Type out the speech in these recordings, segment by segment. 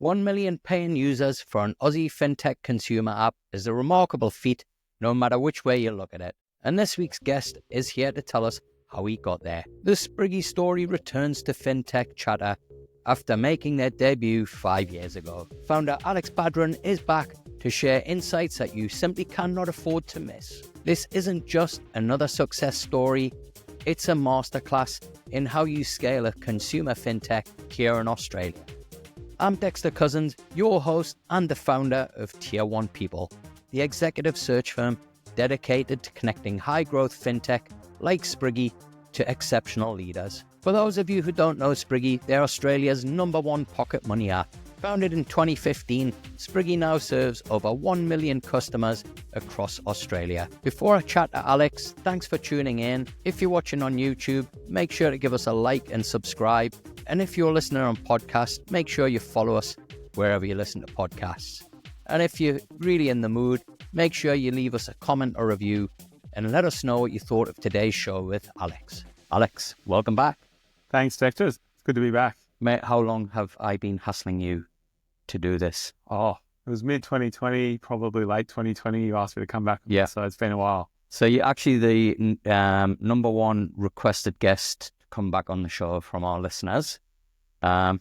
1 million paying users for an Aussie fintech consumer app is a remarkable feat, no matter which way you look at it. And this week's guest is here to tell us how he got there. The Spriggy story returns to Fintech Chatter after making their debut 5 years ago. Founder Alex Badran is back to share insights that you simply cannot afford to miss. This isn't just another success story, it's a masterclass in how you scale a consumer fintech here in Australia. I'm Dexter Cousins, your host and the founder of Tier 1 People, the executive search firm dedicated to connecting high-growth fintech like Spriggy to exceptional leaders. For those of you who don't know Spriggy, they're Australia's #1 pocket money app. Founded in 2015, Spriggy now serves over 1 million customers across Australia. Before I chat to Alex, thanks for tuning in. If you're watching on YouTube, make sure to give us a like and subscribe. And if you're listening on podcast, make sure you follow us wherever you listen to podcasts. And if you're really in the mood, make sure you leave us a comment or review and let us know what you thought of today's show with Alex. Alex, welcome back. Thanks, Dexter. It's good to be back. Mate, how long have I been hassling you to do this? Oh, it was mid-2020, probably late 2020. You asked me to come back. Yeah. So it's been a while. So you're actually the #1 requested guest to come back on the show from our listeners. So,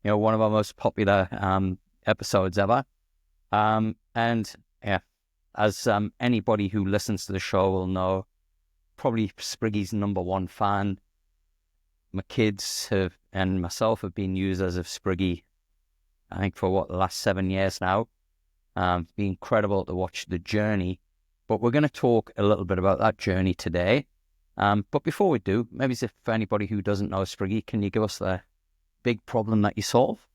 one of our most popular episodes ever. As anybody who listens to the show will know, probably Spriggy's #1 fan. My kids and myself have been users of Spriggy, I think, for the last 7 years now. It's been incredible to watch the journey, but we're going to talk a little bit about that journey today. But before we do, maybe for anybody who doesn't know Spriggy, can you give us the big problem that you solve?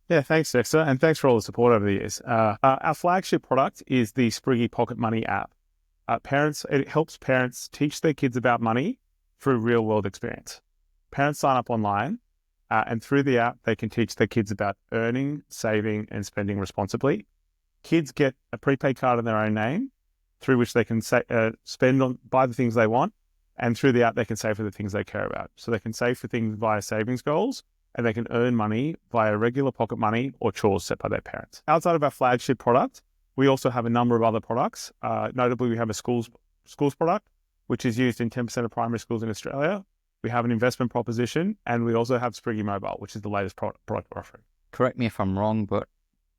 Yeah, thanks, Dexter, and thanks for all the support over the years. Our flagship product is the Spriggy Pocket Money app. It helps parents teach their kids about money through real-world experience. Parents sign up online, and through the app, they can teach their kids about earning, saving, and spending responsibly. Kids get a prepaid card in their own name, through which they can buy the things they want, and through the app, they can save for the things they care about. So they can save for things via savings goals, and they can earn money via regular pocket money or chores set by their parents. Outside of our flagship product, we also have a number of other products. Notably, we have a schools product, which is used in 10% of primary schools in Australia. We have an investment proposition, and we also have Spriggy Mobile, which is the latest product we're offering. Correct me if I'm wrong, but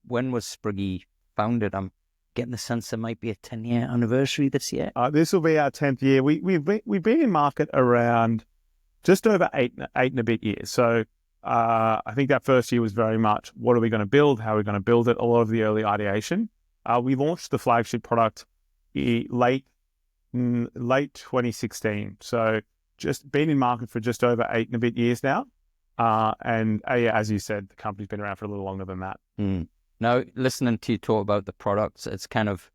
when was Spriggy founded? I'm getting the sense there might be a 10-year anniversary this year. This will be our 10th year. We've been in market around just over eight and a bit years. So I think that first year was very much, what are we going to build? How are we going to build it? A lot of the early ideation. We launched the flagship product late 2016. So just been in market for just over 8 and a bit years now. As you said, the company's been around for a little longer than that. Now, listening to you talk about the products, it's kind of,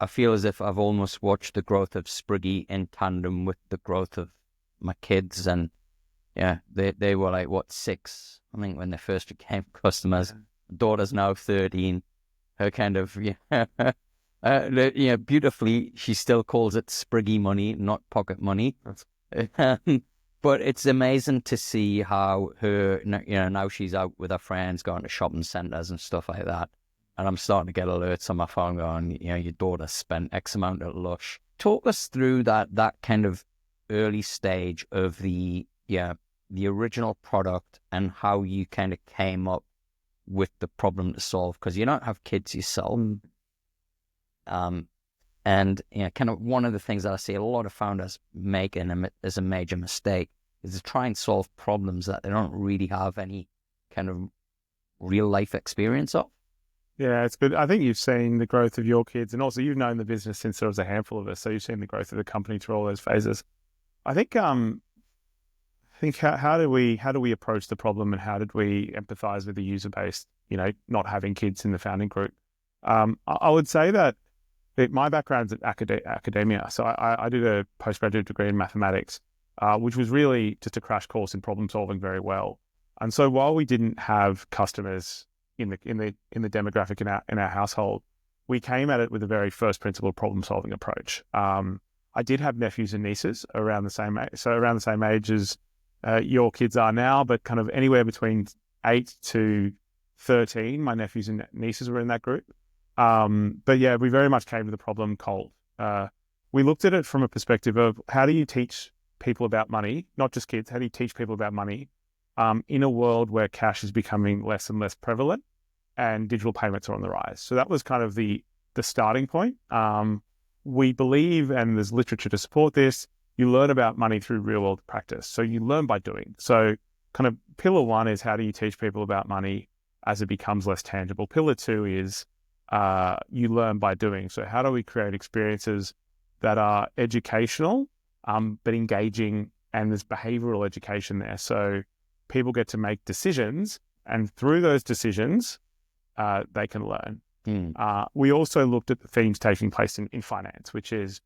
I feel as if I've almost watched the growth of Spriggy in tandem with the growth of my kids. And yeah, they were like, 6, I think, when they first became customers. Daughter's now 13. Her kind of, beautifully, she still calls it Spriggy money, not pocket money. But it's amazing to see how her, now she's out with her friends, going to shopping centres and stuff like that. And I'm starting to get alerts on my phone going, your daughter spent X amount at Lush. Talk us through that kind of early stage of the original product and how you kind of came up with the problem to solve, because you don't have kids yourself. And kind of one of the things that I see a lot of founders making as a major mistake is to try and solve problems that they don't really have any kind of real life experience of. Yeah, it's good. I think you've seen the growth of your kids, and also you've known the business since there was a handful of us. So you've seen the growth of the company through all those phases. I think how do we approach the problem, and how did we empathize with the user base, not having kids in the founding group? I would say that my background's at academia. So I did a postgraduate degree in mathematics, which was really just a crash course in problem solving very well. And so while we didn't have customers in the demographic in our household, we came at it with a very first principle problem solving approach. I did have nephews and nieces around the same age, so around the same age as your kids are now, but kind of anywhere between 8 to 13. My nephews and nieces were in that group. But yeah, we very much came to the problem cold. We looked at it from a perspective of how do you teach people about money, not just kids, how do you teach people about money in a world where cash is becoming less and less prevalent and digital payments are on the rise. So that was kind of the starting point. We believe, and there's literature to support this, you learn about money through real world practice. So you learn by doing. So kind of pillar one is how do you teach people about money as it becomes less tangible. Pillar two is you learn by doing. So how do we create experiences that are educational, but engaging, and there's behavioral education there. So people get to make decisions, and through those decisions, they can learn. We also looked at the themes taking place in finance, which is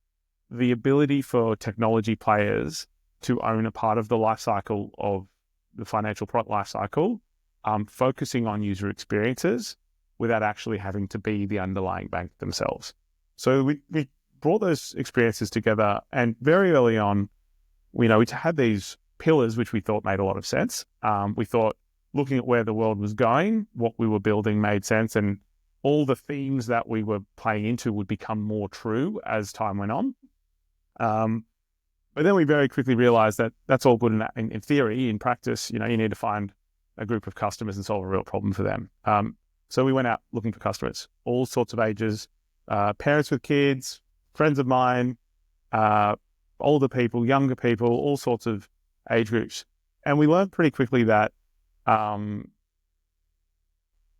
the ability for technology players to own a part of the life cycle of the financial product life cycle, focusing on user experiences without actually having to be the underlying bank themselves. So we brought those experiences together, and very early on, we had these pillars which we thought made a lot of sense. We thought looking at where the world was going, what we were building made sense, and all the themes that we were playing into would become more true as time went on. But then we very quickly realized that that's all good in theory. In practice, you need to find a group of customers and solve a real problem for them. So we went out looking for customers, all sorts of ages, parents with kids, friends of mine, older people, younger people, all sorts of age groups. And we learned pretty quickly that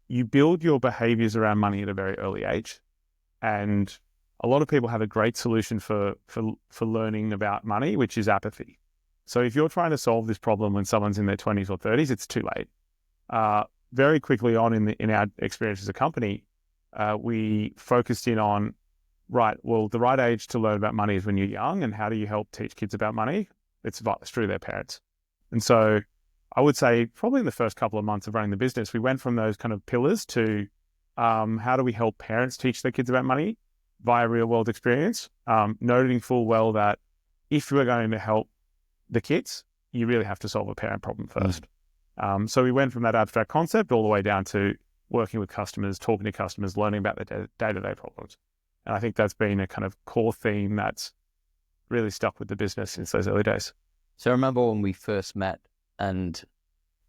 you build your behaviors around money at a very early age. And a lot of people have a great solution for learning about money, which is apathy. So if you're trying to solve this problem when someone's in their 20s or 30s, it's too late. Very quickly on in our experience as a company, we focused in on, the right age to learn about money is when you're young, and how do you help teach kids about money? It's through their parents. And so I would say probably in the first couple of months of running the business, we went from those kind of pillars to how do we help parents teach their kids about money via real world experience, noting full well that if we're going to help the kids, you really have to solve a parent problem first. So we went from that abstract concept all the way down to working with customers, talking to customers, learning about their day-to-day problems. And I think that's been a kind of core theme that's really stuck with the business since those early days. So I remember when we first met, and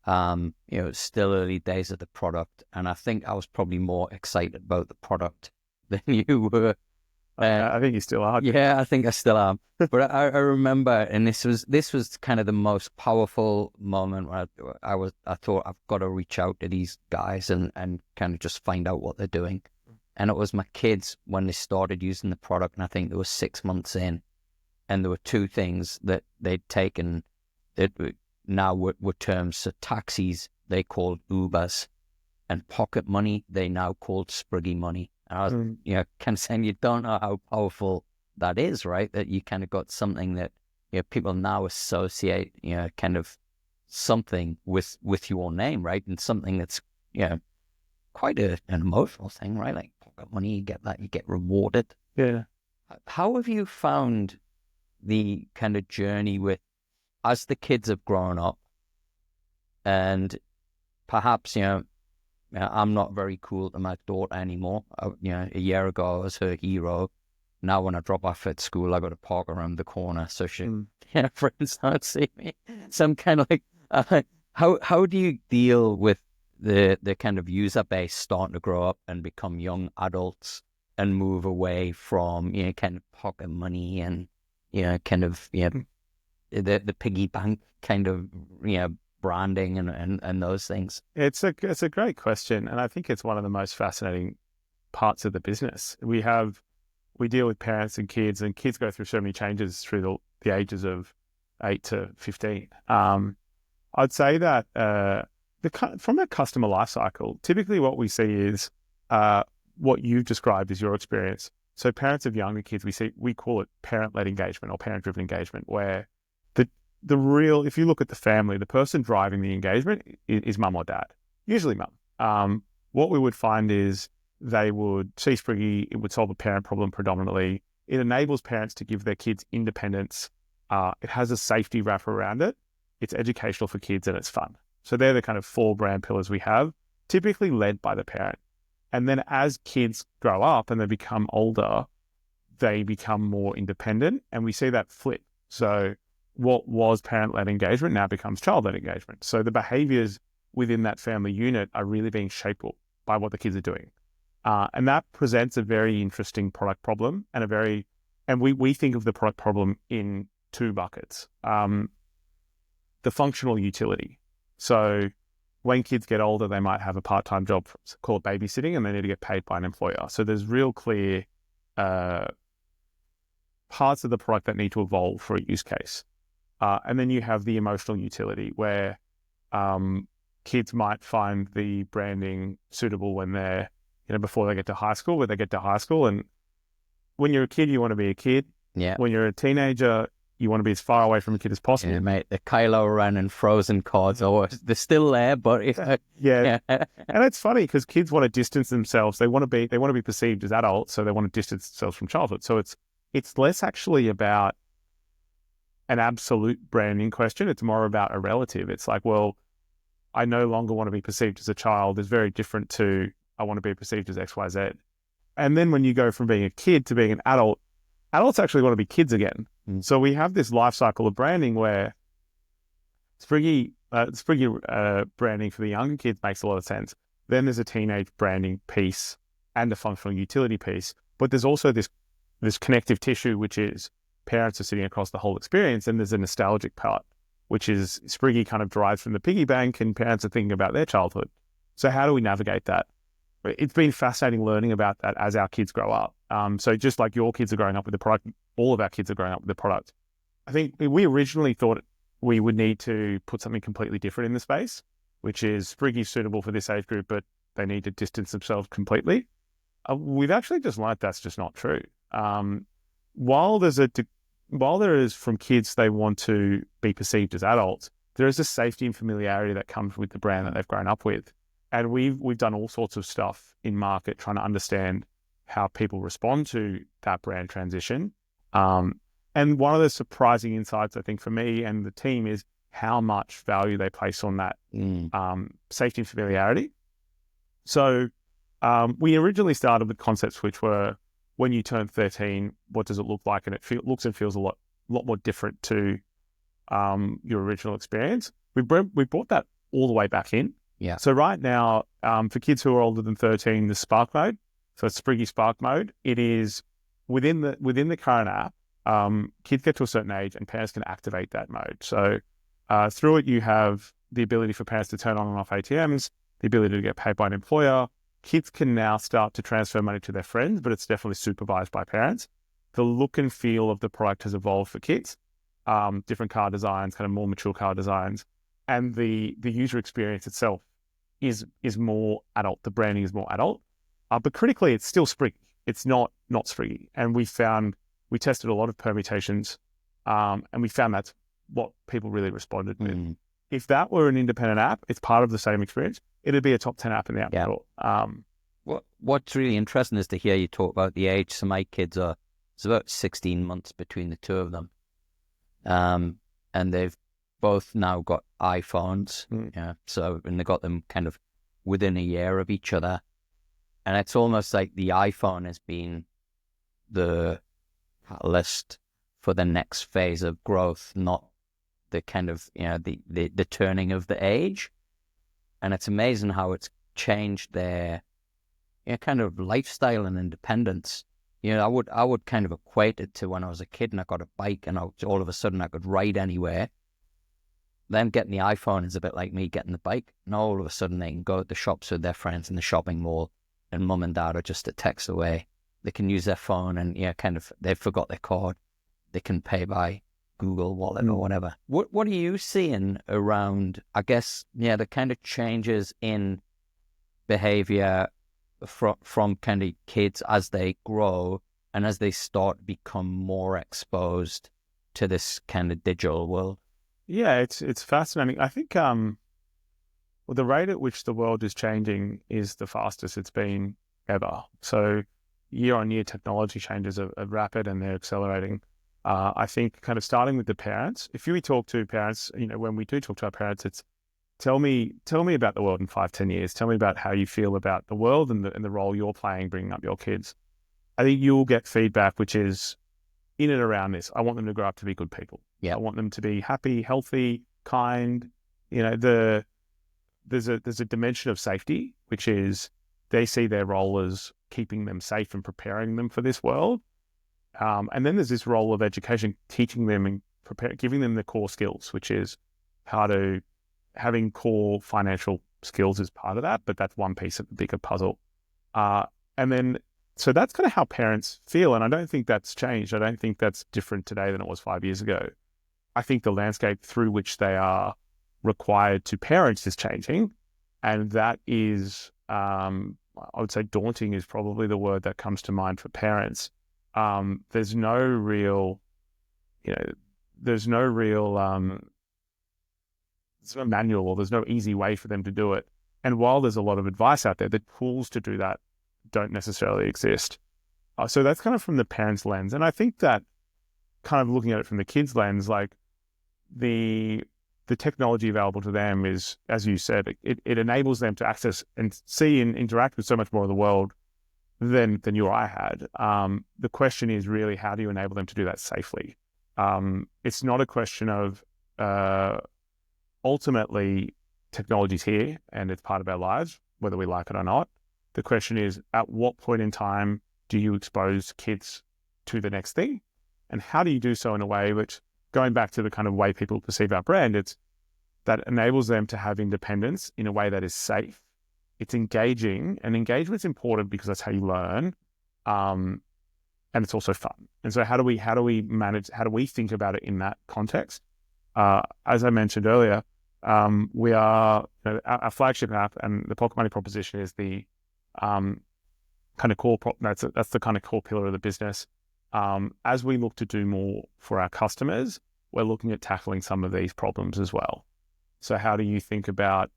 it's still early days of the product, and I think I was probably more excited about the product than you were. I think you still are. Yeah, I think I still am. But I remember, and this was kind of the most powerful moment where I thought I've got to reach out to these guys and kind of just find out what they're doing. And it was my kids when they started using the product, and I think they were 6 months in, and there were two things that they'd taken that now were terms. So taxis, they called Ubers, and pocket money, they now called Spriggy money. And I was, kind of saying, you don't know how powerful that is, right? That you kind of got something that, people now associate, kind of something with your name, right? And something that's, quite an emotional thing, right? Like pocket money, you get that, you get rewarded. Yeah. How have you found the kind of journey with, as the kids have grown up, and perhaps, I'm not very cool to my daughter anymore. A year ago I was her hero. Now when I drop off at school, I got to park around the corner so she, friends don't see me. So I'm kind of like, how do you deal with the kind of user base starting to grow up and become young adults and move away from kind of pocket money and kind of the piggy bank kind of branding and those things? It's a great question, and I think it's one of the most fascinating parts of the business. We deal with parents and kids go through so many changes through the ages of 8 to 15. I'd say that from a customer life cycle, typically what we see is what you've described as your experience. So parents of younger kids, we call it parent-led engagement or parent-driven engagement, where if you look at the family, the person driving the engagement is mum or dad, usually mum. What we would find is they would see Spriggy, it would solve a parent problem predominantly. It enables parents to give their kids independence. It has a safety wrap around it. it's educational for kids, and it's fun. So they're the kind of 4 brand pillars we have, typically led by the parent. And then as kids grow up and they become older, they become more independent, and we see that flip. So what was parent-led engagement now becomes child-led engagement. So the behaviors within that family unit are really being shaped by what the kids are doing. And that presents a very interesting product problem, and we think of the product problem in 2 buckets. The functional utility. So when kids get older, they might have a part-time job called babysitting, and they need to get paid by an employer. So there's real clear parts of the product that need to evolve for a use case. And then you have the emotional utility, where kids might find the branding suitable when they're, before they get to high school, and when you're a kid, you want to be a kid. Yeah. When you're a teenager, you want to be as far away from a kid as possible. Yeah, mate, the Kylo Ren and Frozen cards, they're still there, but yeah. And it's funny because kids want to distance themselves. They want to be perceived as adults, so they want to distance themselves from childhood. So it's less actually about an absolute branding question. It's more about a relative. It's like, well, I no longer want to be perceived as a child is very different to I want to be perceived as X, Y, Z. And then when you go from being a kid to being an adult, adults actually want to be kids again. So we have this life cycle of branding where Spriggy branding for the younger kids makes a lot of sense. Then there's a teenage branding piece and a functional utility piece. But there's also this connective tissue, which is parents are sitting across the whole experience, and there's a nostalgic part, which is Spriggy kind of derives from the piggy bank, and parents are thinking about their childhood. So how do we navigate that? It's been fascinating learning about that as our kids grow up. So just like your kids are growing up with the product, all of our kids are growing up with the product. I think we originally thought we would need to put something completely different in the space, which is Spriggy suitable for this age group, but they need to distance themselves completely. We've actually just learned that's just not true. While there is from kids they want to be perceived as adults, there is a safety and familiarity that comes with the brand that they've grown up with. And we've done all sorts of stuff in market trying to understand how people respond to that brand transition. And one of the surprising insights, I think, for me and the team is how much value they place on that safety and familiarity. So we originally started with concepts which were, when you turn 13, what does it look like? And it looks and feels a lot more different to your original experience. We brought that all the way back in. Yeah. So right now, for kids who are older than 13, the Spark mode, so it's Spriggy Spark mode, it is within the current app, kids get to a certain age and parents can activate that mode. So through it, you have the ability for parents to turn on and off ATMs, the ability to get paid by an employer. Kids can now start to transfer money to their friends, but it's definitely supervised by parents. The look and feel of the product has evolved for kids, different card designs, kind of more mature card designs. And the user experience itself is more adult. The branding is more adult, but critically, it's still Spriggy. It's not Spriggy. And we tested a lot of permutations, and we found that's what people really responded with. If that were an independent app, it's part of the same experience. It'd be a top 10 app in the App Store. What's really interesting is to hear you talk about the age. So my kids it's about 16 months between the two of them, and they've both now got iPhones. And they got them kind of within a year of each other, and it's almost like the iPhone has been the catalyst for the next phase of growth, not the kind of the turning of the age. And it's amazing how it's changed their kind of lifestyle and independence. I would kind of equate it to when I was a kid and I got a bike and all of a sudden I could ride anywhere. Them getting the iPhone is a bit like me getting the bike. And all of a sudden they can go to the shops with their friends in the shopping mall, and mum and dad are just a text away. They can use their phone and they've forgot their card. They can pay by Google Wallet or whatever. What are you seeing around, I guess, the kind of changes in behavior from kind of kids as they grow and as they start to become more exposed to this kind of digital world? Yeah, it's fascinating. I think the rate at which the world is changing is the fastest it's been ever. So year on year, technology changes are rapid and they're accelerating. I think kind of starting with the parents, if you talk to parents, when we do talk to our parents, it's tell me about the world in 5-10 years. Tell me about how you feel about the world and the role you're playing bringing up your kids. I think you'll get feedback, which is in and around this. I want them to grow up to be good people. Yeah. I want them to be happy, healthy, kind. There's a dimension of safety, which is they see their role as keeping them safe and preparing them for this world. And then there's this role of education, teaching them and giving them the core skills, which is having core financial skills is part of that, but that's one piece of the bigger puzzle. So that's kind of how parents feel. And I don't think that's changed. I don't think that's different today than it was 5 years ago. I think the landscape through which they are required to parent is changing. And that is, I would say daunting is probably the word that comes to mind for parents. There's no real manual, or there's no easy way for them to do it. And while there's a lot of advice out there, the tools to do that don't necessarily exist. So that's kind of from the parents' lens. And I think that kind of looking at it from the kids' lens, like the technology available to them is, as you said, it enables them to access and see and interact with so much more of the world than you or I had. The question is really, how do you enable them to do that safely? It's not a question of ultimately technology's here and it's part of our lives, whether we like it or not. The question is, at what point in time do you expose kids to the next thing? And how do you do so in a way which, going back to the kind of way people perceive our brand, it's that enables them to have independence in a way that is safe. It's engaging, and engagement's important because that's how you learn. And it's also fun. And so how do we think about it in that context? As I mentioned earlier, we are, our flagship app and the Pocket Money proposition is the kind of core, that's the kind of core pillar of the business. As we look to do more for our customers, we're looking at tackling some of these problems as well. So how do you think about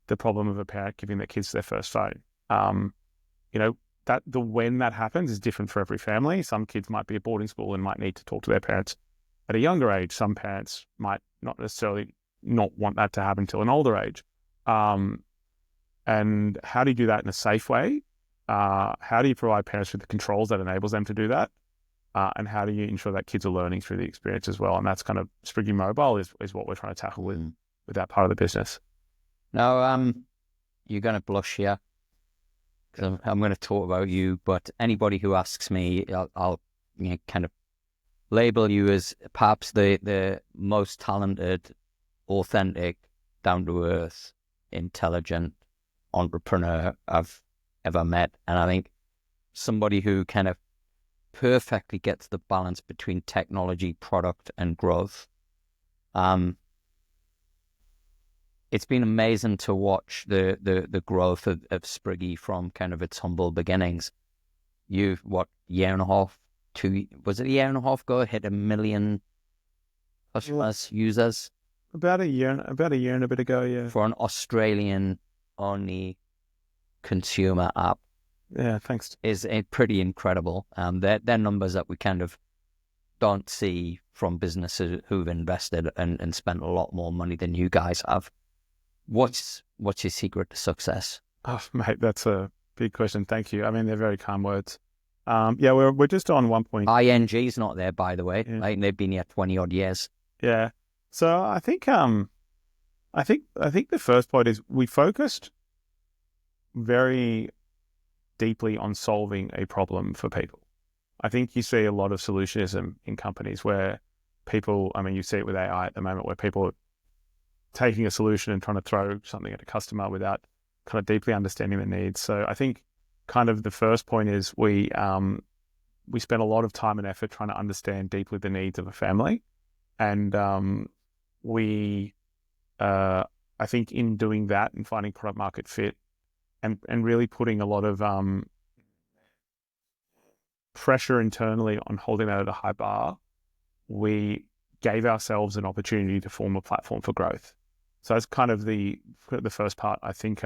the problem of a parent giving their kids their first phone? When that happens is different for every family. Some kids might be at boarding school and might need to talk to their parents at a younger age. Some parents might not necessarily not want that to happen until an older age. And how do you do that in a safe way? How do you provide parents with the controls that enables them to do that? And how do you ensure that kids are learning through the experience as well? And that's kind of Spriggy Mobile is what we're trying to tackle with that part of the business. Now, you're going to blush here because I'm going to talk about you, but anybody who asks me, I'll kind of label you as perhaps the most talented, authentic, down-to-earth, intelligent entrepreneur I've ever met. And I think somebody who kind of perfectly gets the balance between technology, product, and growth. It's been amazing to watch the growth of Spriggy from kind of its humble beginnings. Was it a year and a half ago, hit 1 million customers, users? About a year and a bit ago, yeah. For an Australian-only consumer app. Yeah, thanks. Is pretty incredible. They're numbers that we kind of don't see from businesses who've invested and spent a lot more money than you guys have. What's your secret to success? Oh, mate, that's a big question. Thank you. I mean, they're very kind words. Yeah, we're just on 1 point. ING's not there, by the way. Yeah. Like, they've been here 20 odd years. Yeah. So I think the first point is we focused very deeply on solving a problem for people. I think you see a lot of solutionism in companies where people, I mean, you see it with AI at the moment, where people are taking a solution and trying to throw something at a customer without kind of deeply understanding the needs. So I think kind of the first point is we spend a lot of time and effort trying to understand deeply the needs of a family. And I think in doing that and finding product market fit and really putting a lot of pressure internally on holding that at a high bar, we gave ourselves an opportunity to form a platform for growth. So that's kind of the first part. I think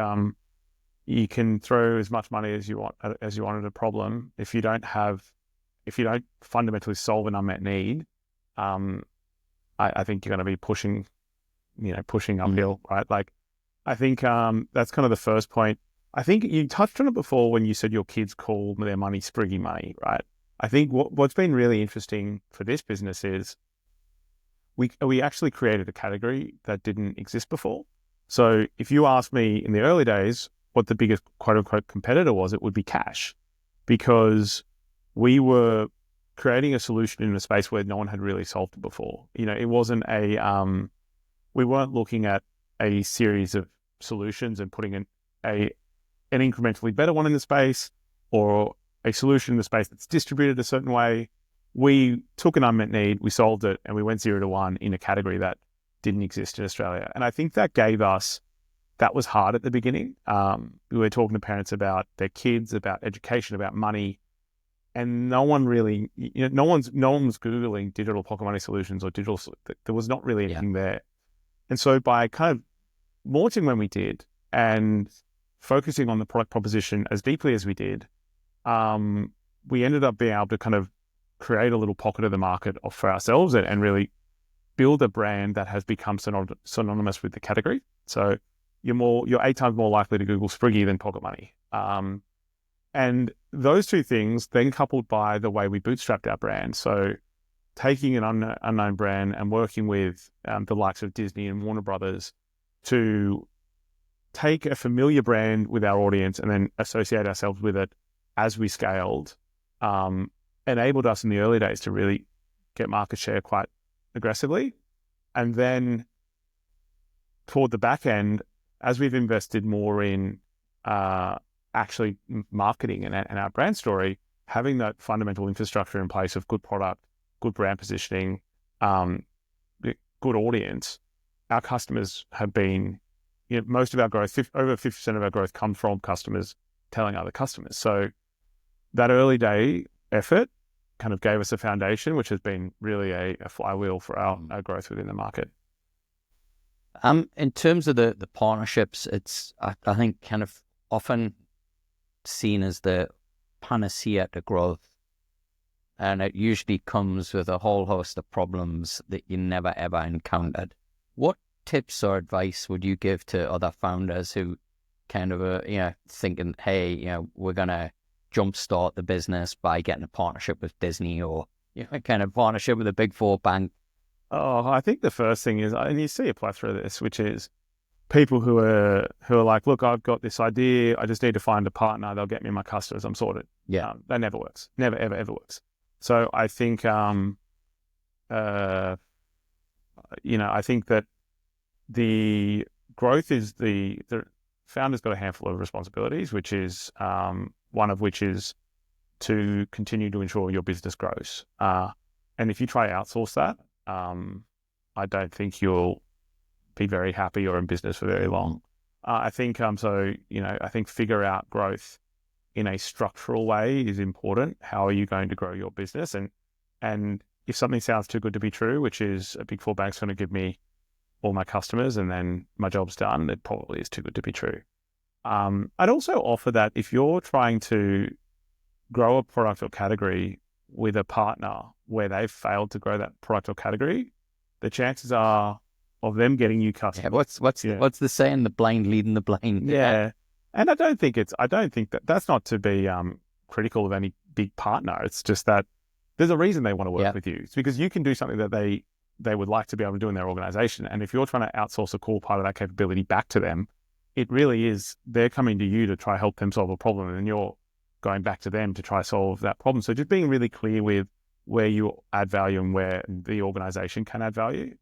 you can throw as much money as you want at a problem. If you don't fundamentally solve an unmet need, I think you're going to be pushing uphill, right? Like, I think that's kind of the first point. I think you touched on it before when you said your kids call their money Spriggy money, right? I think what's been really interesting for this business is we actually created a category that didn't exist before. So if you ask me in the early days what the biggest quote unquote competitor was, it would be cash, because we were creating a solution in a space where no one had really solved it before. It wasn't we weren't looking at a series of solutions and putting an incrementally better one in the space, or a solution in the space that's distributed a certain way. We took an unmet need, we solved it, and we went 0 to 1 in a category that didn't exist in Australia. And I think that was hard at the beginning. We were talking to parents about their kids, about education, about money, and no one really, no one was Googling digital pocket money solutions or there was not really anything there. And so by kind of launching when we did and focusing on the product proposition as deeply as we did, we ended up being able to kind of create a little pocket of the market for ourselves and really build a brand that has become synonymous with the category. So you're 8 times more likely to Google Spriggy than pocket money. And those two things then coupled by the way we bootstrapped our brand. So taking an unknown brand and working with the likes of Disney and Warner Brothers to take a familiar brand with our audience and then associate ourselves with it as we scaled, enabled us in the early days to really get market share quite aggressively. And then toward the back end, as we've invested more in actually marketing and our brand story, having that fundamental infrastructure in place of good product, good brand positioning, good audience, our customers have been, most of our growth, over 50% of our growth comes from customers telling other customers. So that early day effort kind of gave us a foundation, which has been really a flywheel for our growth within the market. In terms of the partnerships, it's, I think, kind of often seen as the panacea to growth. And it usually comes with a whole host of problems that you never, ever encountered. What tips or advice would you give to other founders who kind of thinking, hey, we're going to jumpstart the business by getting a partnership with Disney or kind of partnership with a big 4 bank? Oh, I think the first thing is, and you see a plethora of this, which is people who are like, look, I've got this idea, I just need to find a partner, they'll get me my customers, I'm sorted. Yeah. That never works. Never, ever, ever works. So I think, I think that the growth is the founder's got a handful of responsibilities, which is one of which is to continue to ensure your business grows. And if you try to outsource that, I don't think you'll be very happy or in business for very long. I think I think figure out growth in a structural way is important. How are you going to grow your business? And if something sounds too good to be true, which is a big 4 bank's going to give me all my customers and then my job's done, it probably is too good to be true. I'd also offer that if you're trying to grow a product or category with a partner where they've failed to grow that product or category, the chances are of them getting you customers. Yeah, what's the saying? The blind leading the blind. Yeah. And I don't think that's not to be critical of any big partner. It's just that there's a reason they want to work with you. It's because you can do something that they would like to be able to do in their organization. And if you're trying to outsource a core part of that capability back to them, it really is, they're coming to you to try help them solve a problem, and then you're going back to them to try solve that problem. So just being really clear with where you add value and where the organization can add value.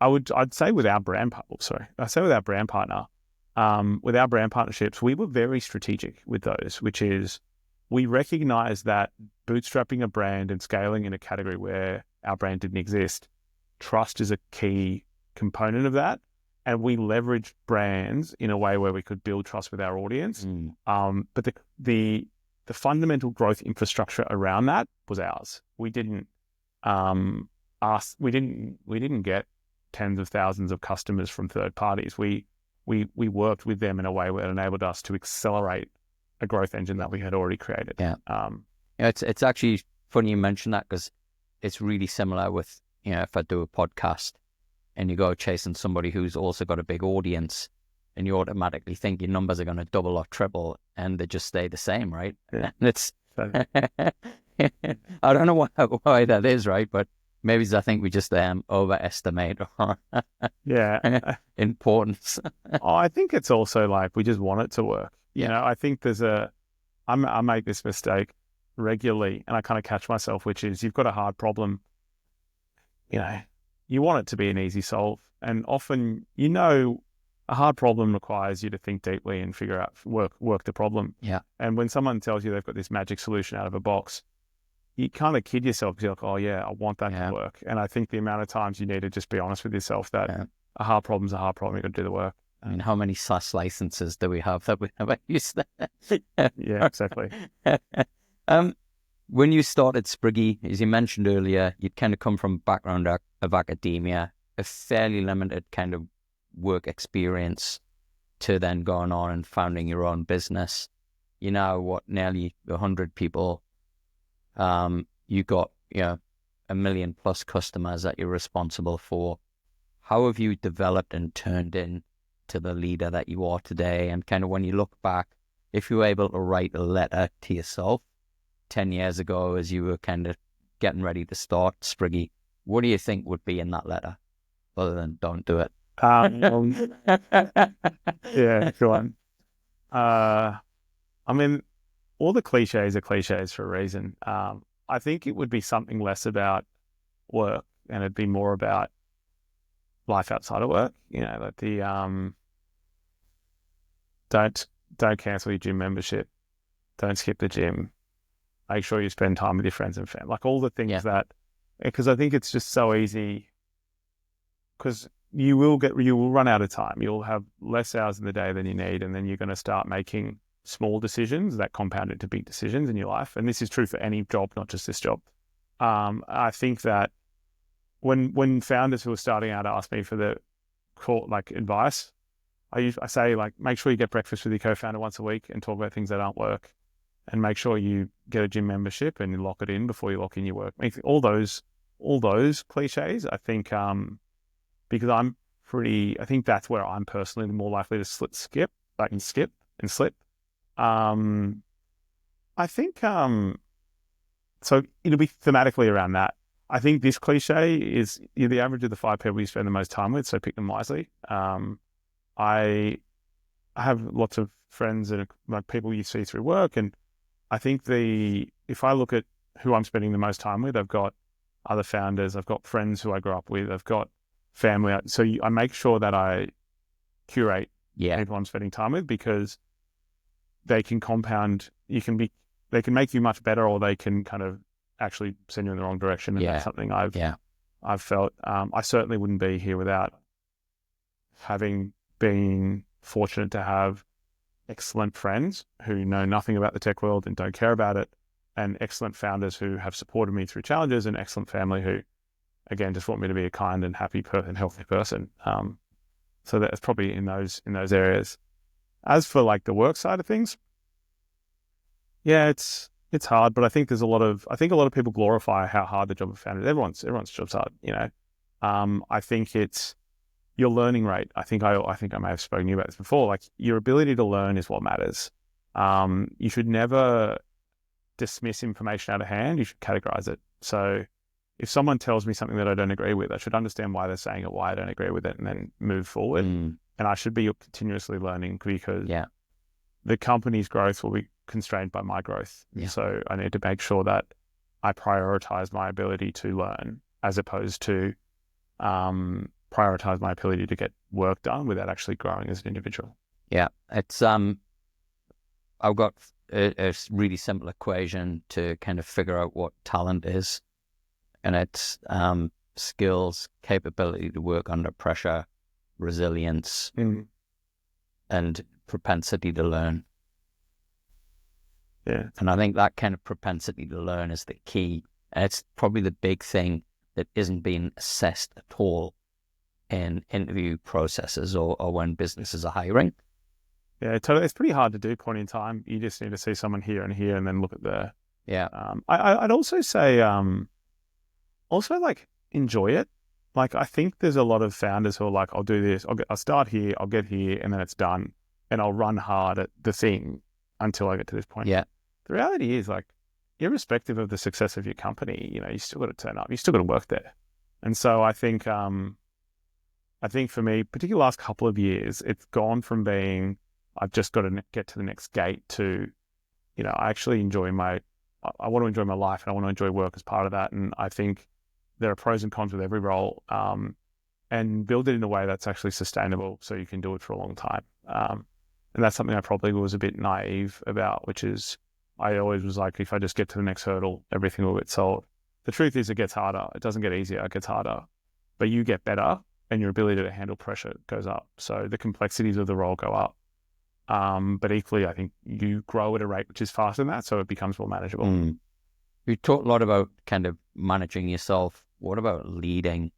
I'd say with our brand partner, with our brand partnerships, we were very strategic with those, which is we recognize that bootstrapping a brand and scaling in a category where our brand didn't exist, trust is a key component of that. And we leveraged brands in a way where we could build trust with our audience. But the fundamental growth infrastructure around that was ours. We didn't get tens of thousands of customers from third parties. We worked with them in a way that enabled us to accelerate a growth engine that we had already created. Yeah. It's actually funny you mention that, because it's really similar with, if I do a podcast and you go chasing somebody who's also got a big audience, and you automatically think your numbers are going to double or triple, and they just stay the same, right? Yeah. And it's, I don't know why that is, right? But maybe it's, I think we just overestimate our importance. I think it's also like we just want it to work. Yeah. I think I make this mistake regularly, and I kind of catch myself, which is you've got a hard problem. You want it to be an easy solve, and often a hard problem requires you to think deeply and figure out work the problem. Yeah. And when someone tells you they've got this magic solution out of a box, you kind of kid yourself because you're like, oh yeah, I want that to work. And I think the amount of times you need to just be honest with yourself that a hard problem's a hard problem. You've got to do the work. I mean, how many SaaS licenses do we have that we never use that? Yeah, exactly. When you started Spriggy, as you mentioned earlier, you'd kind of come from a background of academia, a fairly limited kind of work experience, to then going on and founding your own business. Nearly 100 people. You got, 1 million plus customers that you're responsible for. How have you developed and turned into the leader that you are today? And kind of when you look back, if you were able to write a letter to yourself 10 years ago as you were kind of getting ready to start Spriggy, what do you think would be in that letter other than don't do it? Yeah, go on. I mean, all the cliches are cliches for a reason. I think it would be something less about work, and it'd be more about life outside of work. Like don't cancel your gym membership, don't skip the gym, make sure you spend time with your friends and family, like all the things because I think it's just so easy, because you will run out of time. You'll have less hours in the day than you need, and then you're going to start making small decisions that compound into big decisions in your life. And this is true for any job, not just this job. I think that when founders who are starting out ask me for the advice, I say make sure you get breakfast with your co-founder once a week and talk about things that don't work, and make sure you get a gym membership and you lock it in before you lock in your work. All those cliches, I think, because I think that's where I'm personally more likely to skip and slip. I think, so it'll be thematically around that. I think this cliche is you're the average of the 5 people you spend the most time with, so pick them wisely. I have lots of friends and people you see through work, and I think if I look at who I'm spending the most time with, I've got other founders, I've got friends who I grew up with, I've got family. So I make sure that I curate people I'm spending time with, because they can compound. They can make you much better, or they can kind of actually send you in the wrong direction. And that's something I've felt. I certainly wouldn't be here without having been fortunate to have excellent friends who know nothing about the tech world and don't care about it, and excellent founders who have supported me through challenges, and excellent family who, again, just want me to be a kind and happy and healthy person. So that's probably in those areas. As for the work side of things, it's hard, but I think a lot of people glorify how hard the job of founder is. Everyone's job's hard, I think it's your learning rate. I think I may have spoken to you about this before. Your ability to learn is what matters. You should never dismiss information out of hand. You should categorize it. So if someone tells me something that I don't agree with, I should understand why they're saying it, why I don't agree with it, and then move forward. And I should be continuously learning, because the company's growth will be constrained by my growth. So I need to make sure that I prioritize my ability to learn, as opposed to prioritize my ability to get work done without actually growing as an individual. Yeah, it's I've got a really simple equation to kind of figure out what talent is, and it's skills, capability to work under pressure, resilience, and propensity to learn. Yeah. And I think that kind of propensity to learn is the key. And it's probably the big thing that isn't being assessed at all in interview processes or when businesses are hiring. Yeah, totally. It's pretty hard to do point in time. You just need to see someone here and then look at the... Yeah. I'd also say also like enjoy it. Like, I think there's a lot of founders who are like, I'll do this, I'll start here, I'll get here, and then it's done. And I'll run hard at the thing until I get to this point. Yeah. The reality is, like, irrespective of the success of your company, you know, you still got to turn up, you still got to work there. And so I think for me, particularly the last couple of years, it's gone from being, I've just got to get to the next gate to, you know, I actually I want to enjoy my life and I want to enjoy work as part of that. And I think there are pros and cons with every role, and build it in a way that's actually sustainable so you can do it for a long time. And that's something I probably was a bit naive about, which is I always was like, if I just get to the next hurdle, everything will get solved. The truth is it gets harder. It doesn't get easier. It gets harder, but you get better and your ability to handle pressure goes up. So the complexities of the role go up. But equally, I think you grow at a rate which is faster than that, so it becomes more manageable. You talk a lot about kind of managing yourself. What about leading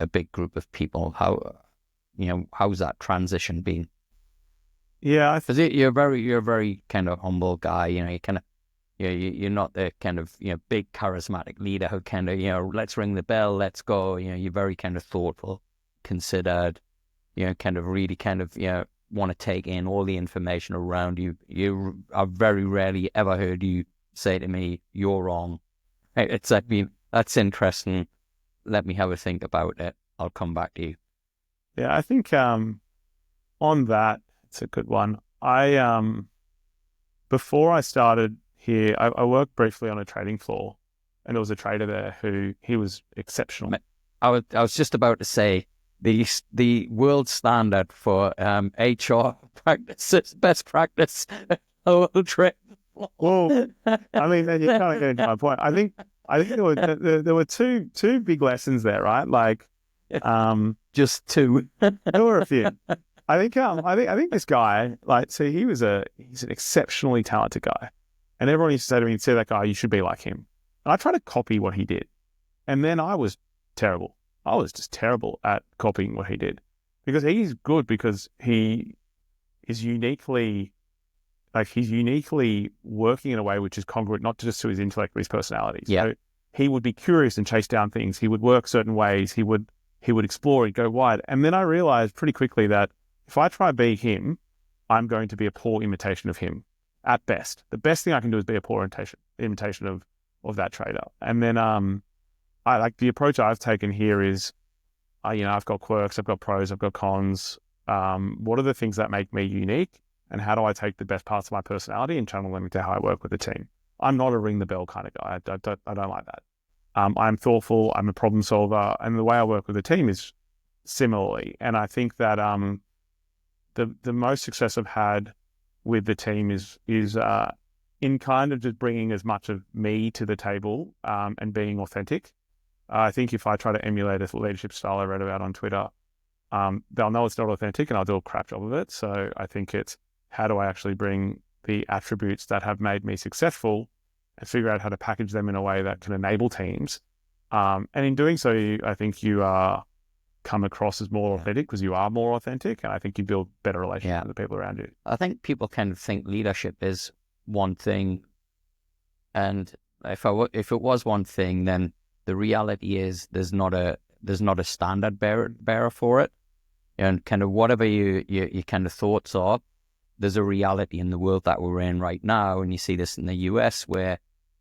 a big group of people? How's that transition been? Yeah, Because you're a very kind of humble guy. You know, you're not the kind of big charismatic leader who kind of let's ring the bell, let's go. You're very kind of thoughtful, considered. Kind of really kind of want to take in all the information around you. I've very rarely ever heard you say to me, "You're wrong." It's like, that's interesting. Let me have a think about it. I'll come back to you. Yeah, I think on that, it's a good one. Before I started here, I worked briefly on a trading floor, and there was a trader there he was exceptional. I was just about to say the world standard for HR practices, best practice. Well, I mean, you're kind of getting to my point. I think there were two big lessons there, right? Like, just two. there were a few. I think this guy, like, see, he's an exceptionally talented guy, and everyone used to say to me, "See that guy, you should be like him." And I tried to copy what he did, and then I was terrible. I was just terrible at copying what he did, because he's good because he is uniquely working in a way which is congruent not just to his intellect but his personality. Yeah. So he would be curious and chase down things. He would work certain ways. He would explore. He'd go wide. And then I realized pretty quickly that if I try to be him, I'm going to be a poor imitation of him at best. The best thing I can do is be a poor imitation of that trader. And then I like the approach I've taken here is, I've got quirks, I've got pros, I've got cons. What are the things that make me unique? And how do I take the best parts of my personality and channel them into how I work with the team? I'm not a ring the bell kind of guy. I don't like that. I'm thoughtful. I'm a problem solver. And the way I work with the team is similarly. And I think that the most success I've had with the team is in kind of just bringing as much of me to the table and being authentic. I think if I try to emulate a leadership style I read about on Twitter, they'll know it's not authentic and I'll do a crap job of it. So I think it's, how do I actually bring the attributes that have made me successful and figure out how to package them in a way that can enable teams. And in doing so, I think you come across as more authentic because you are more authentic. And I think you build better relationships with the people around you. I think people kind of think leadership is one thing. And if it was one thing, then the reality is there's not a standard bearer for it. And kind of whatever your kind of thoughts are, there's a reality in the world that we're in right now. And you see this in the US where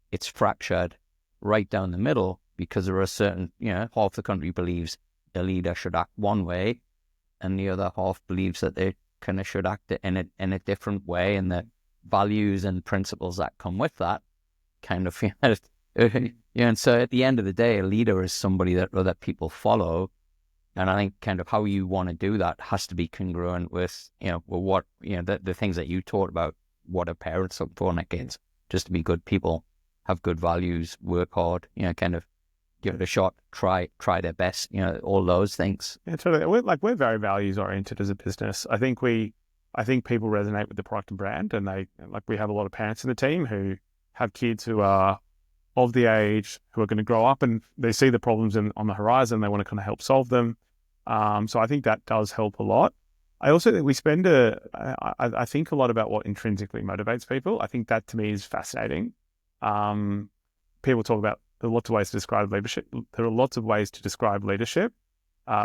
it's fractured right down the middle because there are certain, half the country believes the leader should act one way and the other half believes that they kind of should act in a different way. And the values and principles that come with that kind of, and so at the end of the day, a leader is somebody that other people follow. And I think kind of how you want to do that has to be congruent with, what, the things that you taught about, what a parents look for in their kids, just to be good people, have good values, work hard, kind of give it a shot, try their best, all those things. Yeah, totally. We're very values oriented as a business. I think people resonate with the product and brand, and we have a lot of parents in the team who have kids who are of the age who are going to grow up and they see the problems on the horizon. They want to kind of help solve them. So I think that does help a lot. I also think we spend I think a lot about what intrinsically motivates people. I think that to me is fascinating. People talk about there are lots of ways to describe leadership. There are lots of ways to describe leadership.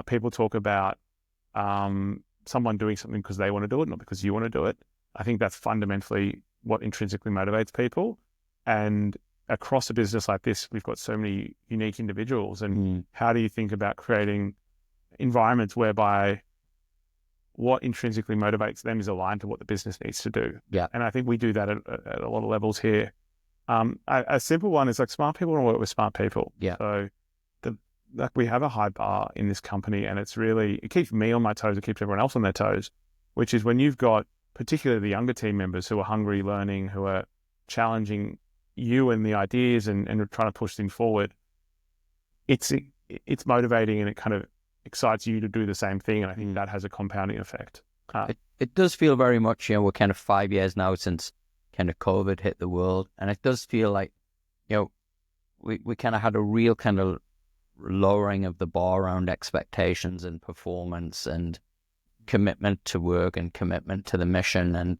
People talk about someone doing something because they want to do it, not because you want to do it. I think that's fundamentally what intrinsically motivates people. And across a business like this, we've got so many unique individuals. And how do you think about creating environments whereby what intrinsically motivates them is aligned to what the business needs to do? Yeah. And I think we do that at a lot of levels here. A simple one is like smart people want to work with smart people. Yeah. So we have a high bar in this company, and it keeps me on my toes, it keeps everyone else on their toes, which is when you've got particularly the younger team members who are hungry, learning, who are challenging you and the ideas and trying to push things forward. It's motivating, and it kind of excites you to do the same thing. And I think that has a compounding effect. It does feel very much, we're kind of 5 years now since kind of COVID hit the world. And it does feel like, we kind of had a real kind of lowering of the bar around expectations and performance and commitment to work and commitment to the mission. And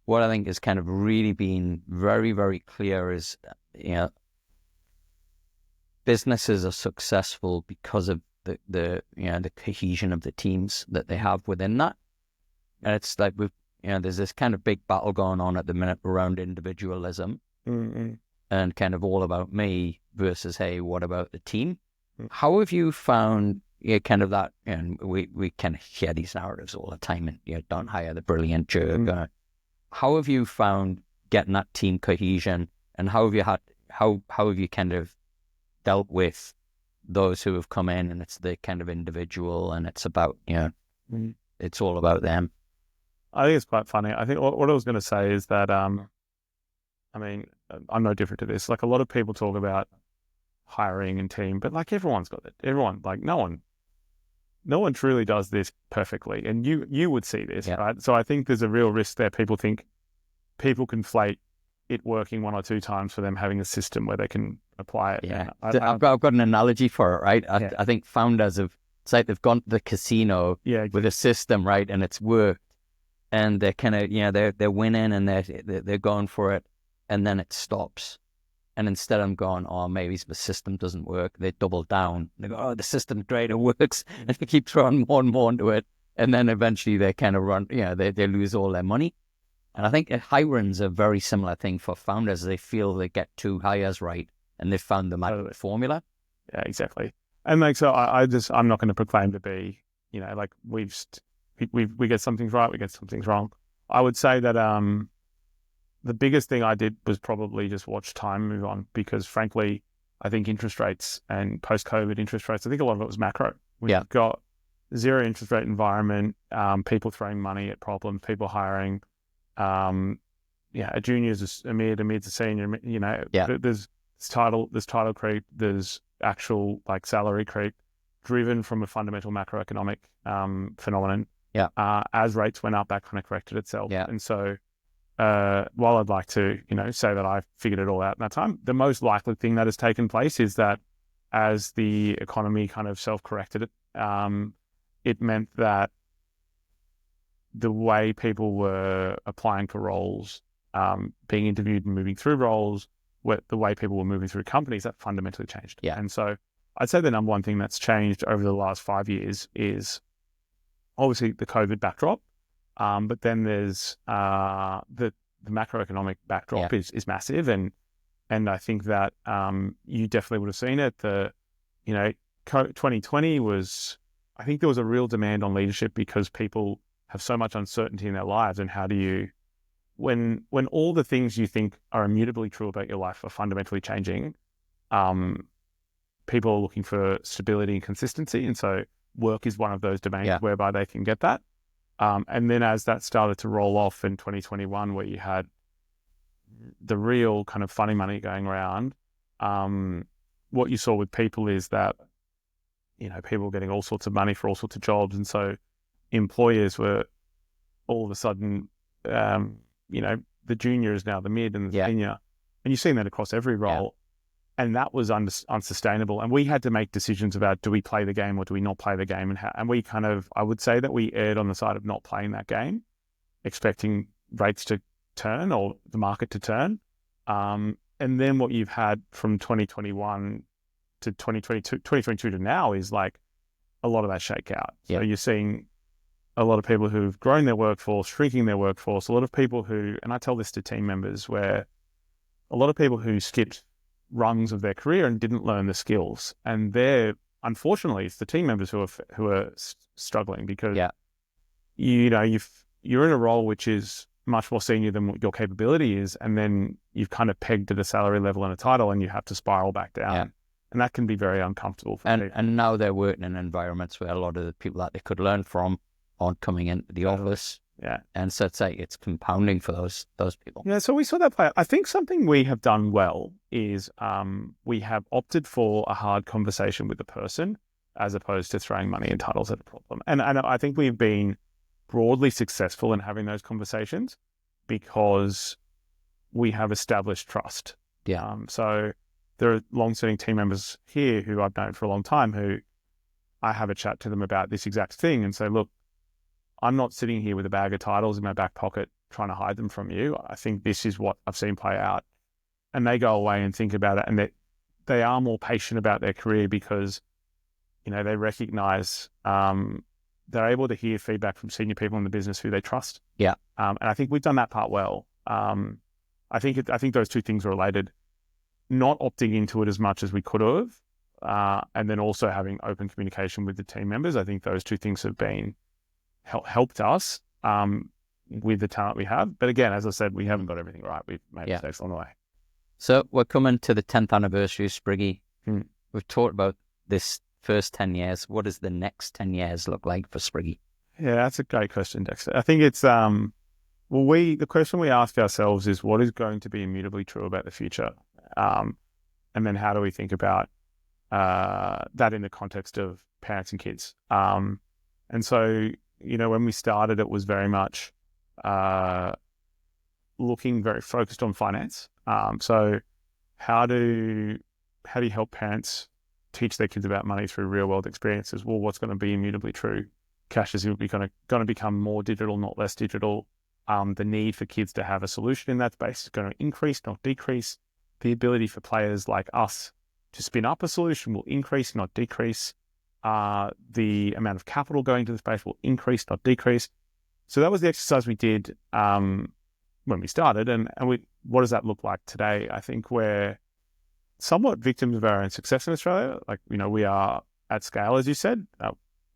what I think has kind of really been very, very clear is, businesses are successful because of the cohesion of the teams that they have within that. And it's like there's this kind of big battle going on at the minute around individualism and kind of all about me versus, hey, what about the team? How have you found kind of that? And we kind of hear these narratives all the time, and don't hire the brilliant jerk. How have you found getting that team cohesion, and how have you kind of dealt with those who have come in and it's the kind of individual and it's about it's all about them? I think it's quite funny. I think what I was going to say is that I'm no different to this. Like, a lot of people talk about hiring and team, but like everyone's got it. Everyone, like no one truly does this perfectly, and you would see this, right? So I think there's a real risk there. People conflate it working one or two times for them having a system where they can apply it. Yeah, I've got an analogy for it, right? I think founders it's like they've gone to the casino with a system, right, and it's worked, and they're kind of they're winning and they're going for it, and then it stops. And instead of going, oh, maybe the system doesn't work, they double down. They go, oh, the system's great, it works. And they keep throwing more and more into it. And then eventually they kind of run, they lose all their money. And I think hiring's a very similar thing for founders. They feel they get two hires right and they've found the magic formula. Yeah, exactly. And like, so I'm not going to proclaim to be, like we get some things right, we get some things wrong. I would say that, the biggest thing I did was probably just watch time move on, because frankly, I think interest rates and post-COVID interest rates, I think a lot of it was macro. We've got zero interest rate environment, people throwing money at problems, people hiring, a junior is a mid, a mid's a senior, there's title creep, there's actual like salary creep driven from a fundamental macroeconomic phenomenon. As rates went up, that kind of corrected itself. And so while I'd like to, say that I figured it all out in that time, the most likely thing that has taken place is that as the economy kind of self-corrected it meant that the way people were applying for roles, being interviewed and moving through roles, the way people were moving through companies, that fundamentally changed. And so I'd say the number one thing that's changed over the last 5 years is obviously the COVID backdrop. But then there's the macroeconomic backdrop is massive, and I think that you definitely would have seen it. 2020 was, I think there was a real demand on leadership because people have so much uncertainty in their lives, and how do you, when all the things you think are immutably true about your life are fundamentally changing, people are looking for stability and consistency, and so work is one of those domains whereby they can get that. And then as that started to roll off in 2021, where you had the real kind of funny money going around, what you saw with people is that, people were getting all sorts of money for all sorts of jobs. And so employers were all of a sudden, the junior is now the mid and the senior. And you've seen that across every role. And that was unsustainable. And we had to make decisions about, do we play the game or do we not play the game? And we kind of, I would say that we erred on the side of not playing that game, expecting rates to turn or the market to turn. And then what you've had from 2021 to 2022 to now is like a lot of that shakeout. So you're seeing a lot of people who've grown their workforce, shrinking their workforce, a lot of people who, and I tell this to team members, where a lot of people who skipped rungs of their career and didn't learn the skills. And unfortunately, it's the team members who are struggling because, you're in a role which is much more senior than what your capability is. And then you've kind of pegged at a salary level and a title and you have to spiral back down. Yeah. And that can be very uncomfortable for people. And now they're working in environments where a lot of the people that they could learn from aren't coming into the office. Yeah. And so it's compounding for those people. Yeah, so we saw that play out. I think something we have done well is we have opted for a hard conversation with the person as opposed to throwing money and titles at a problem. And I think we've been broadly successful in having those conversations because we have established trust. Yeah. So there are long-serving team members here who I've known for a long time who I have a chat to them about this exact thing and say, look, I'm not sitting here with a bag of titles in my back pocket trying to hide them from you. I think this is what I've seen play out. And they go away and think about it, and they are more patient about their career because, they recognize they're able to hear feedback from senior people in the business who they trust. Yeah. And I think we've done that part well. I think those two things are related. Not opting into it as much as we could have, and then also having open communication with the team members. I think those two things have been helped us with the talent we have. But again, as I said, we haven't got everything right. We've made mistakes on the way. So we're coming to the 10th anniversary of Spriggy. We've talked about this first 10 years. What does the next 10 years look like for Spriggy? Yeah, that's a great question, Dexter. I think it's, the question we ask ourselves is what is going to be immutably true about the future? And then how do we think about that in the context of parents and kids? And so, when we started, it was very much looking very focused on finance. So how do you help parents teach their kids about money through real world experiences? Well, what's going to be immutably true? Cash is going to become more digital, not less digital. The need for kids to have a solution in that space is going to increase, not decrease. The ability for players like us to spin up a solution will increase, not decrease. The amount of capital going to the space will increase, not decrease. So that was the exercise we did when we started. And what does that look like today? I think we're somewhat victims of our own success in Australia. We are at scale, as you said.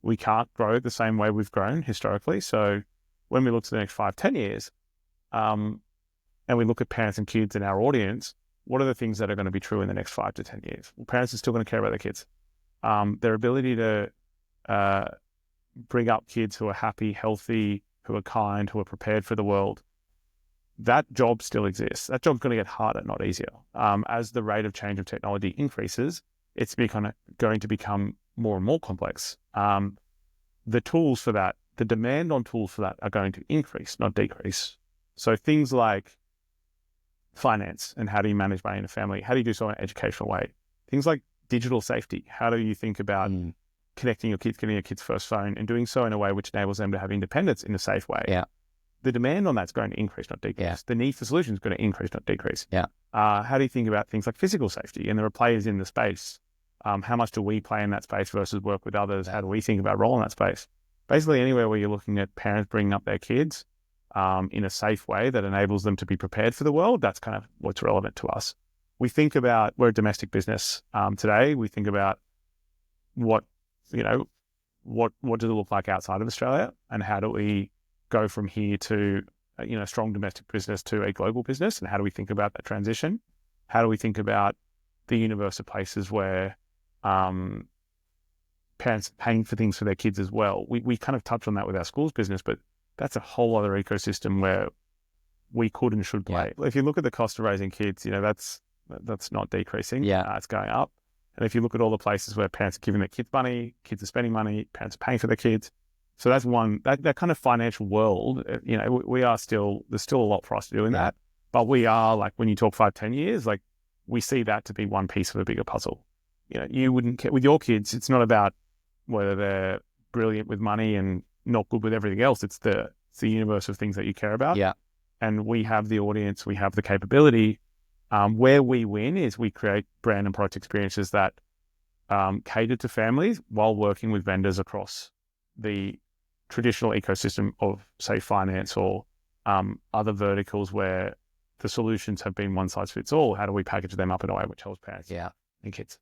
We can't grow the same way we've grown historically. So when we look to the next 5-10 years, and we look at parents and kids in our audience, what are the things that are going to be true in the next 5 to 10 years? Well, parents are still going to care about their kids. Their ability to bring up kids who are happy, healthy, who are kind, who are prepared for the world, that job still exists. That job's going to get harder, not easier. As the rate of change of technology increases, it's going to become more and more complex. The tools for that, the demand on tools for that are going to increase, not decrease. So things like finance and how do you manage money in a family? How do you do so in an educational way? Things like digital safety. How do you think about connecting your kids, getting your kids' first phone and doing so in a way which enables them to have independence in a safe way? Yeah. The demand on that's going to increase, not decrease. Yeah. The need for solutions is going to increase, not decrease. Yeah. How do you think about things like physical safety? And there are players in the space. How much do we play in that space versus work with others? How do we think about role in that space? Basically, anywhere where you're looking at parents bringing up their kids in a safe way that enables them to be prepared for the world, that's kind of what's relevant to us. We think about, we're a domestic business today. We think about what does it look like outside of Australia, and how do we go from here to a strong domestic business to a global business, and how do we think about that transition? How do we think about the universe of places where parents are paying for things for their kids as well? We kind of touch on that with our schools business, but that's a whole other ecosystem where we could and should play. Yeah. If you look at the cost of raising kids, that's not decreasing. Yeah. It's going up. And if you look at all the places where parents are giving their kids money, kids are spending money, parents are paying for their kids. So that's one, that kind of financial world, there's still a lot for us to do in that. But we are, like, when you talk 5-10 years, like, we see that to be one piece of a bigger puzzle. You wouldn't care with your kids. It's not about whether they're brilliant with money and not good with everything else. It's the universe of things that you care about. Yeah. And we have the audience, we have the capability, Where we win is we create brand and product experiences that cater to families while working with vendors across the traditional ecosystem of, say, finance or other verticals where the solutions have been one size fits all. How do we package them up in a way which helps parents and kids?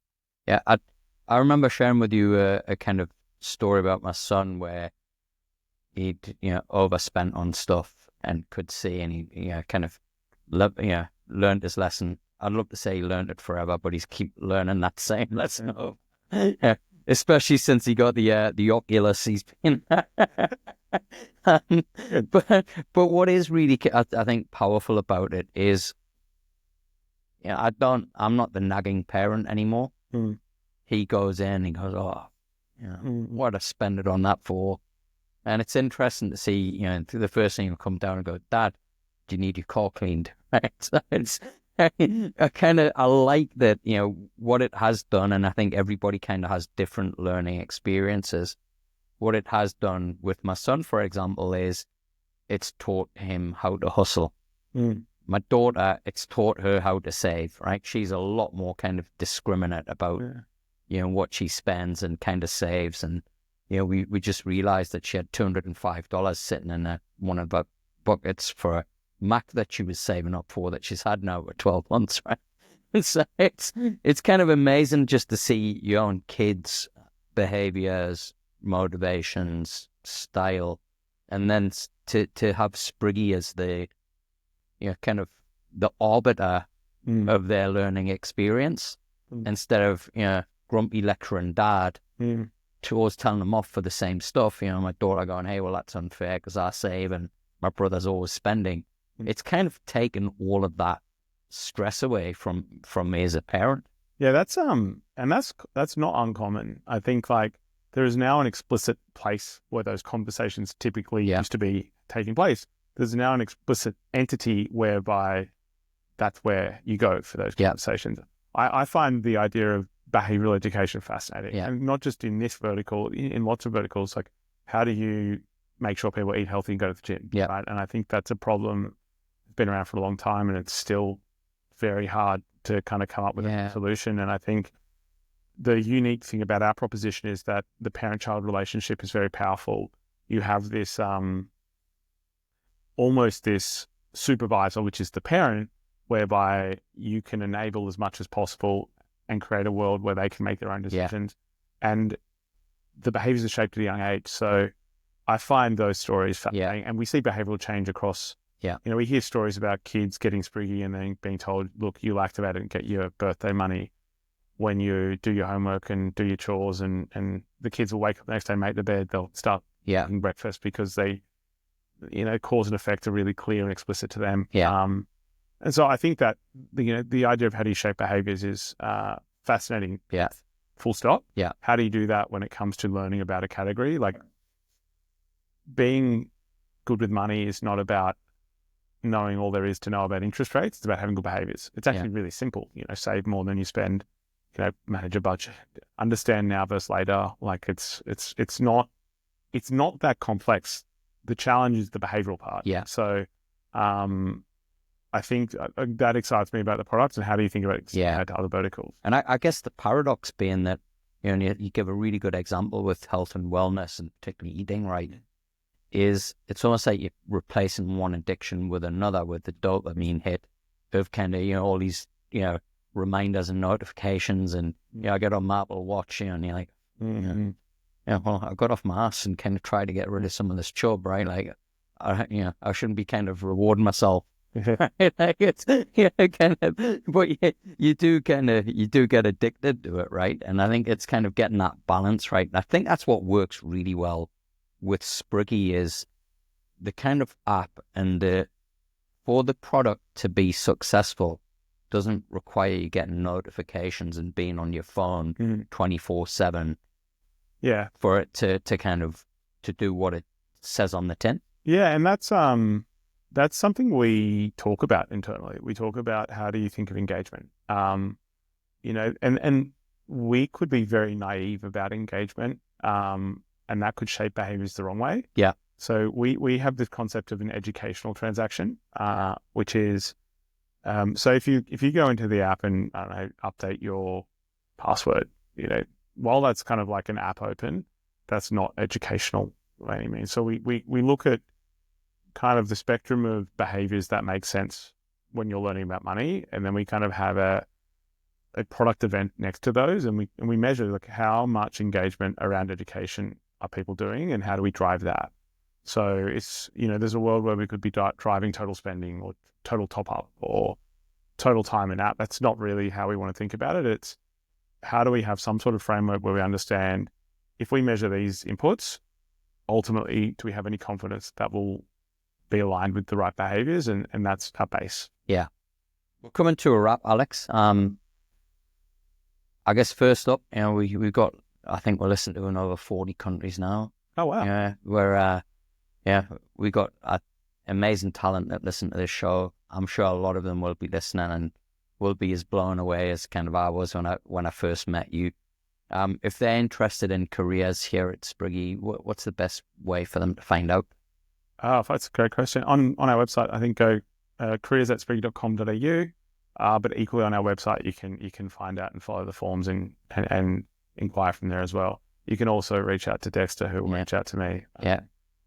Yeah, I remember sharing with you a kind of story about my son where he'd overspent on stuff and could see, and he kind of learned his lesson. I'd love to say he learned it forever, but he's keep learning that same lesson. Especially since he got the Oculus. He's been, but what is really I think powerful about it is, I'm not the nagging parent anymore. He goes in, he goes, what I spend it on that for? And it's interesting to see, the first thing he'll come down and go, Dad, do you need your car cleaned? Right? So it's, I like that, what it has done, and I think everybody kind of has different learning experiences. What it has done with my son, for example, is it's taught him how to hustle. My daughter, it's taught her how to save, right? She's a lot more kind of discriminate about, what she spends and kind of saves. And, we just realized that she had $205 sitting in one of the buckets for a Mac that she was saving up for that she's had now for 12 months, right? So it's kind of amazing just to see your own kids' behaviors, motivations, style, and then to have Spriggy as the kind of the arbiter of their learning experience instead of grumpy lecturing dad towards telling them off for the same stuff. My daughter going, hey, well, that's unfair because I save and my brother's always spending. It's kind of taken all of that stress away from me as a parent. Yeah, that's not uncommon. I think like there is now an explicit place where those conversations typically used to be taking place. There's now an explicit entity whereby that's where you go for those conversations. I find the idea of behavioral education fascinating, and not just in this vertical, in lots of verticals. Like, how do you make sure people eat healthy and go to the gym? Right? And I think that's a problem that's been around for a long time, and it's still very hard to kind of come up with a solution. And I think the unique thing about our proposition is that the parent-child relationship is very powerful. You have this almost this supervisor, which is the parent, whereby you can enable as much as possible and create a world where they can make their own decisions. And the behaviors are shaped at a young age. So I find those stories fascinating. And we see behavioral change across, we hear stories about kids getting Spriggy and then being told, look, you'll activate it and get your birthday money when you do your homework and do your chores, and the kids will wake up the next day, make the bed, they'll start eating breakfast because they, cause and effect are really clear and explicit to them. And so I think that the idea of how do you shape behaviors is fascinating. Full stop. How do you do that when it comes to learning about a category? Like, being good with money is not about knowing all there is to know about interest rates. It's about having good behaviors. It's actually really simple. Save more than you spend. Manage a budget. Understand now versus later. Like, it's not that complex. The challenge is the behavioral part. So, I think that excites me about the products. And how do you think about it compared to other verticals? And I guess the paradox being that, you give a really good example with health and wellness, and particularly eating right, is it's almost like you're replacing one addiction with another, with the dopamine hit of kind of, all these, reminders and notifications. And, I get on my Apple Watch, and you're like, well, I got off my ass and kind of tried to get rid of some of this chub, right? Like, I shouldn't be kind of rewarding myself. Like, it's kind of, but you do get addicted to it, right? And I think it's kind of getting that balance right. And I think that's what works really well with Spriggy, is the kind of app, and for the product to be successful doesn't require you getting notifications and being on your phone 24/7 for it to kind of to do what it says on the tin. And that's something we talk about internally. We talk about, how do you think of engagement? And we could be very naive about engagement, and that could shape behaviors the wrong way. So we have this concept of an educational transaction, which is So if you go into the app and I don't know, update your password, while that's kind of like an app open, that's not educational by any means. So we look at kind of the spectrum of behaviors that make sense when you're learning about money, and then we kind of have a product event next to those, and we measure like how much engagement around education are people doing, and how do we drive that. So it's there's a world where we could be driving total spending or total top up or total time in app. That's not really how we want to think about it. It's how do we have some sort of framework where we understand if we measure these inputs, ultimately, do we have any confidence that will be aligned with the right behaviors? And that's our base. Yeah. We're coming to a wrap, Alex. I guess first up, we've got, I think we're listening to in over 40 countries now. Oh, wow. Yeah, we got amazing talent that listen to this show. I'm sure a lot of them will be listening and will be as blown away as kind of I was when I first met you. If they're interested in careers here at Spriggy, what's the best way for them to find out? Oh, that's a great question. On our website, I think go careers@spriggy.com.au. But equally on our website, you can find out and follow the forms and inquire from there as well. You can also reach out to Dexter, who will reach out to me.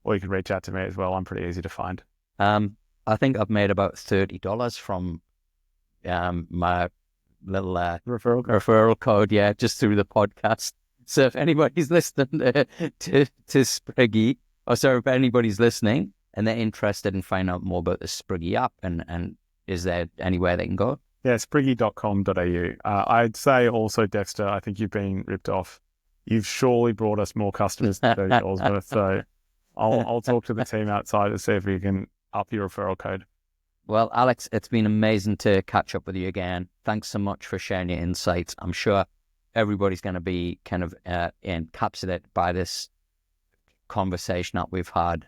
Or you can reach out to me as well. I'm pretty easy to find. I think I've made about $30 from my little referral code, just through the podcast. So if anybody's listening to Spriggy, if anybody's listening and they're interested in finding out more about the Spriggy app, and is there anywhere they can go? Yeah, spriggy.com.au. I'd say also, Dexter, I think you've been ripped off. You've surely brought us more customers than $30 worth. So I'll talk to the team outside to see if we can up your referral code. Well, Alex, it's been amazing to catch up with you again. Thanks so much for sharing your insights. I'm sure everybody's going to be kind of encapsulated by this conversation that we've had.